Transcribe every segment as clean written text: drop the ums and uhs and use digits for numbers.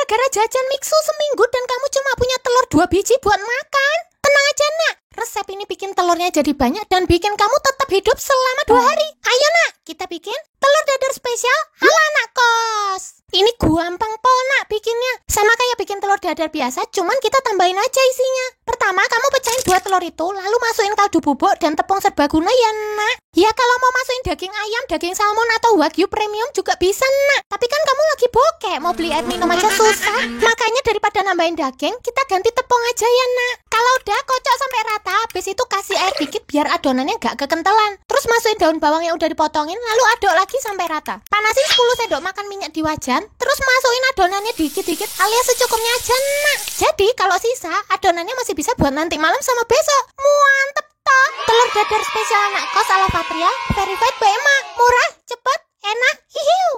gara-gara jajan mixu seminggu dan kamu cuma punya telur 2 biji buat makan. Tenang aja nak, resep ini bikin telurnya jadi banyak dan bikin kamu tetap hidup selama 2 hari. Ayo nak, kita bikin telur dadar spesial ala anak kos. Ini gampang po nak bikinnya. Sama kayak bikin telur dadar biasa, cuman kita tambahin aja isinya. Pertama, kamu pecahin 2 telur itu, lalu masukin kaldu bubuk dan tepung serbaguna ya nak. Ya kalau mau masukin daging ayam, daging salmon atau wagyu premium juga bisa nak. Tapi kan kamu lagi bokeh, mau beli air minum aja susah. Makanya daripada nambahin daging, kita ganti tepung aja ya nak. Kalau udah kocok sampai rata, habis itu kasih air dikit biar adonannya gak kekentelan. Terus masukin daun bawang yang udah dipotongin, lalu aduk lagi sampai rata. Panasin 10 sendok makan minyak di wajan, terus masukin adonannya dikit-dikit alias secukupnya aja nak. Jadi kalau sisa, adonannya masih bisa buat nanti malam sama besok. Mantep toh. Telur dadar spesial anak kos ala Patria, verified by emak. Murah, cepet, enak, hihiu.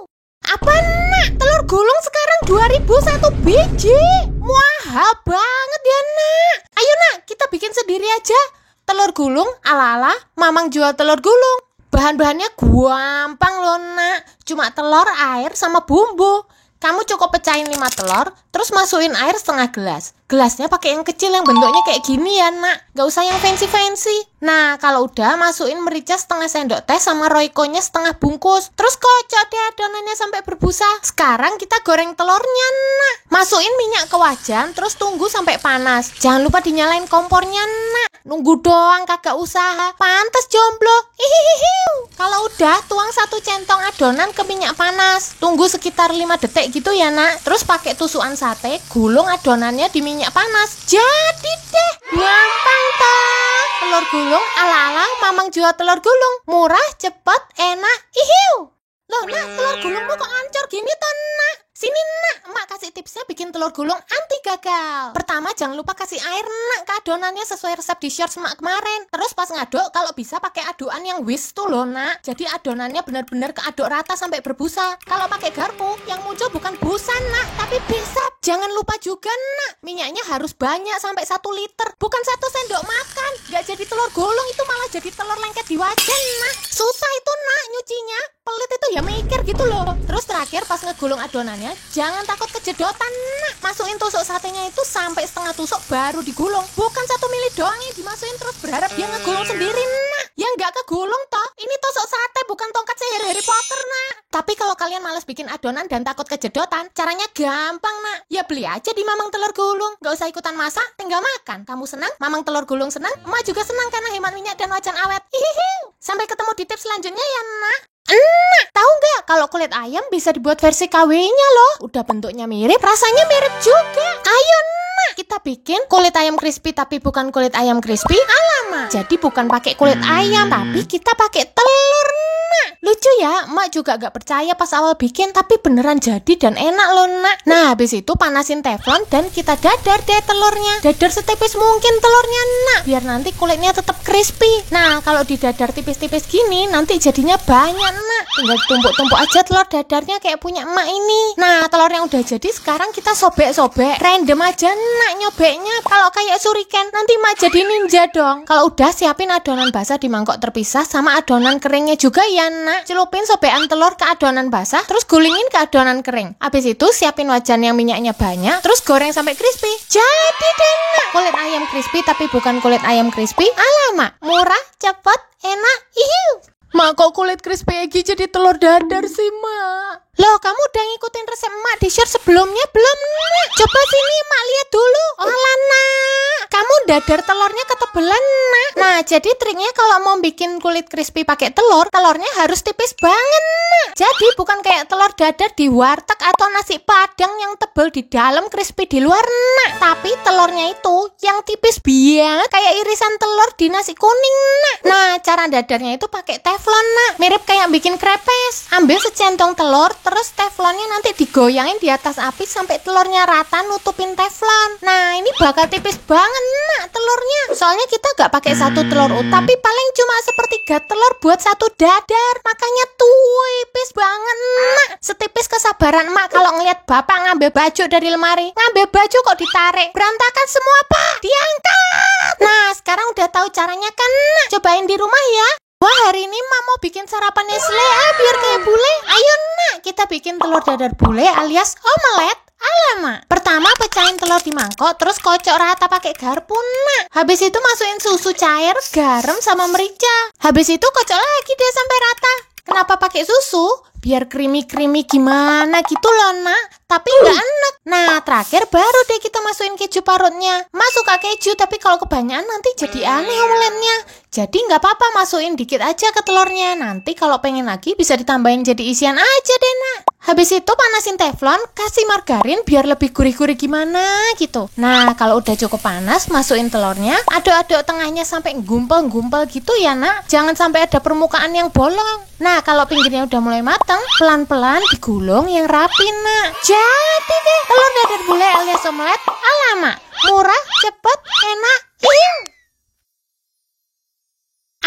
Apa nak? Telur gulung sekarang 2001 biji. Mahal banget ya nak. Ayo nak, kita bikin sendiri aja. Telur gulung ala-ala mamang jual telur gulung. Bahan-bahannya gampang loh nak. Cuma telur, air, sama bumbu. Kamu cukup pecahin 5 telur, terus masukin air setengah gelas. Gelasnya pakai yang kecil yang bentuknya kayak gini ya nak. Gak usah yang fancy-fancy. Nah kalau udah, masukin merica setengah sendok teh sama royconya setengah bungkus. Terus kocok deh adonannya sampai berbusa. Sekarang kita goreng telurnya nak. Masukin minyak ke wajan, terus tunggu sampai panas. Jangan lupa dinyalain kompornya nak. Nunggu doang, kagak usaha. Pantes jomblo. Hihihihiu. Kalau udah, tuang 1 centong adonan ke minyak panas. Tunggu sekitar 5 detik gitu ya nak. Terus pakai tusukan sate, gulung adonannya di minyak panas. Jadi deh, gampang toh. Telur gulung ala-ala mamang jual telur gulung. Murah, cepet, enak, ihiu. Loh nak, telur gulungmu kok ancur gini toh nak? Sini nak, emak kasih tipsnya bikin telur gulung anti gagal. Pertama, jangan lupa kasih air nak ke adonannya sesuai resep di shorts emak kemarin. Terus pas ngaduk, kalau bisa pakai adukan yang whisk tuh loh nak. Jadi adonannya benar-benar keaduk rata sampai berbusa. Kalau pakai garpu, yang muncul bukan busa nak, tapi bisa. Jangan lupa juga nak, minyaknya harus banyak sampai 1 liter. Bukan 1 sendok makan. Gak jadi telur gulung, itu malah jadi telur lengket di wajan nak. Susah itu nak nyucinya. Pelit itu ya mikir gitu loh. Terus terakhir pas ngegulung adonannya, jangan takut kejedotan nak. Masukin tusuk satenya itu sampai setengah tusuk baru digulung. Bukan 1 mili doang yang dimasukin terus berharap dia ngegulung sendiri nak. Ya nggak kegulung toh. Ini tusuk sate bukan tongkat sihir Harry Potter nak. Tapi kalau kalian malas bikin adonan dan takut kejedotan, caranya gampang nak. Ya beli aja di mamang telur gulung. Gak usah ikutan masak, tinggal makan. Kamu senang, mamang telur gulung senang, emak juga senang karena hemat minyak dan wajan awet. Hihihi. Sampai ketemu di tips selanjutnya ya nak. Enak, tahu nggak kalau kulit ayam bisa dibuat versi KW-nya loh. Udah bentuknya mirip, rasanya mirip juga. Ayo nak, kita bikin kulit ayam crispy tapi bukan kulit ayam crispy alama. Jadi bukan pakai kulit ayam, tapi kita pakai telur nak. Lucu ya, emak juga gak percaya pas awal bikin, tapi beneran jadi dan enak loh nak. Nah habis itu panasin teflon dan kita dadar deh telurnya. Dadar setipis mungkin telurnya nak, biar nanti kulitnya tetap crispy. Nah kalau didadar tipis-tipis gini, nanti jadinya banyak nak. Tinggal tumpuk-tumpuk aja telur dadarnya kayak punya emak ini. Nah telur yang udah jadi sekarang kita sobek-sobek. Random aja nak nyobeknya. Kalau kayak shuriken, nanti emak jadi ninja dong. Kalau udah, siapin adonan basah di mangkok terpisah sama adonan keringnya juga ya nak. Celupin sobekan telur ke adonan basah, terus gulingin ke adonan kering. Habis itu siapin wajan yang minyaknya banyak, terus goreng sampai crispy. Jadi deh nak, kulit ayam crispy tapi bukan kulit ayam crispy alama. Murah, cepet, enak, ihiu. Mak kok kulit crispy Egi jadi telur dadar sih mak? Loh kamu udah ngikutin resep emak di share sebelumnya belum nak? Coba sini emak lihat dulu. Olah nak, kamu dadar telurnya ketebelan nak. Nah jadi triknya kalau mau bikin kulit crispy pakai telur, telurnya harus tipis banget nak. Jadi bukan kayak telur dadar di warteg atau nasi padang yang tebel di dalam crispy di luar nak. Tapi telurnya itu yang tipis banget kayak irisan telur di nasi kuning nak. Nah cara dadarnya itu pakai teflon nak, mirip kayak bikin krepes. Ambil secentong telur, terus teflonnya nanti digoyangin di atas api sampai telurnya rata nutupin teflon. Nah ini bakal tipis banget nak telurnya. Soalnya kita gak pakai 1 telur utuh, tapi paling cuma sepertiga telur buat 1 dadar. Makanya tipis banget nak. Setipis kesabaran emak kalau ngeliat bapak ngambil baju dari lemari. Ngambil baju kok ditarik, berantakan semua pak. Diangkat. Nah sekarang udah tahu caranya kan nak. Cobain di rumah ya. Wah hari ini emak mau bikin sarapan Nestle biar kayak bule. Ayo nak, kita bikin telur dadar bule alias omelet Alamak. Pertama pecahin telur di mangkok, terus kocok rata pakai garpu, nak. Habis itu masukin susu cair, garam sama merica. Habis itu kocok lagi deh sampai rata. Kenapa pakai susu? Biar creamy-creamy gimana gitu loh, nak. Tapi nggak enak. Nah, terakhir baru deh kita masukin keju parutnya. Masuk keju, tapi kalau kebanyakan nanti jadi aneh omeletnya. Jadi nggak apa-apa, masukin dikit aja ke telurnya. Nanti kalau pengen lagi bisa ditambahin jadi isian aja deh, nak. Habis itu panasin teflon, kasih margarin biar lebih gurih-gurih gimana gitu. Nah, kalau udah cukup panas, masukin telurnya, aduk-aduk tengahnya sampai gumpal-gumpal gitu ya, nak. Jangan sampai ada permukaan yang bolong. Nah, kalau pinggirnya udah mulai matang, pelan-pelan digulung yang rapi, nak. Jadi deh, telur dadar bule alias omelet. Alamak, murah, cepet, enak.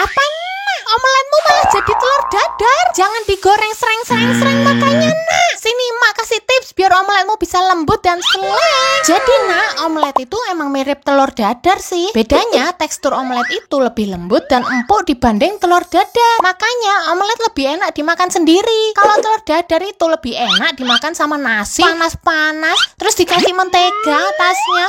Apa nak? Omeletmu malah jadi telur dadar. Jangan digoreng sereng makanya, nak. Sini mak kasih tips biar omeletmu bisa lembut dan selek. Jadi nak, omelet itu emang mirip telur dadar sih. Bedanya tekstur omelet itu lebih lembut dan empuk dibanding telur dadar. Makanya omelet lebih enak dimakan sendiri. Kalau telur dadar itu lebih enak dimakan sama nasi panas-panas, terus dikasih mentega atasnya.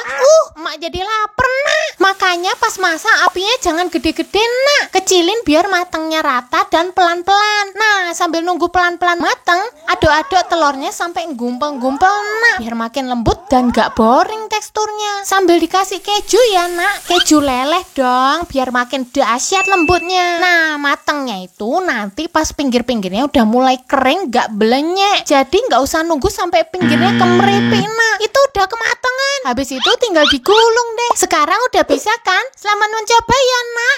Mak jadi lapar, nak. Makanya pas masak apinya jangan gede-gede, nak. Kecilin biar matangnya rata dan pelan-pelan. Nah, sambil nunggu pelan-pelan matang, aduk-aduk telurnya sampai gumpal-gumpal, nak. Biar makin lembut dan gak boring teksturnya. Sambil dikasih keju ya, nak. Keju leleh dong, biar makin dahsyat lembutnya. Nah, matangnya itu nanti pas pinggir-pinggirnya udah mulai kering, gak belenyek. Jadi gak usah nunggu sampai pinggirnya kemeripik, nak. Itu udah kematangan. Habis itu tinggal digulung deh. Sekarang udah bisa kan? Selamat mencoba ya, nak.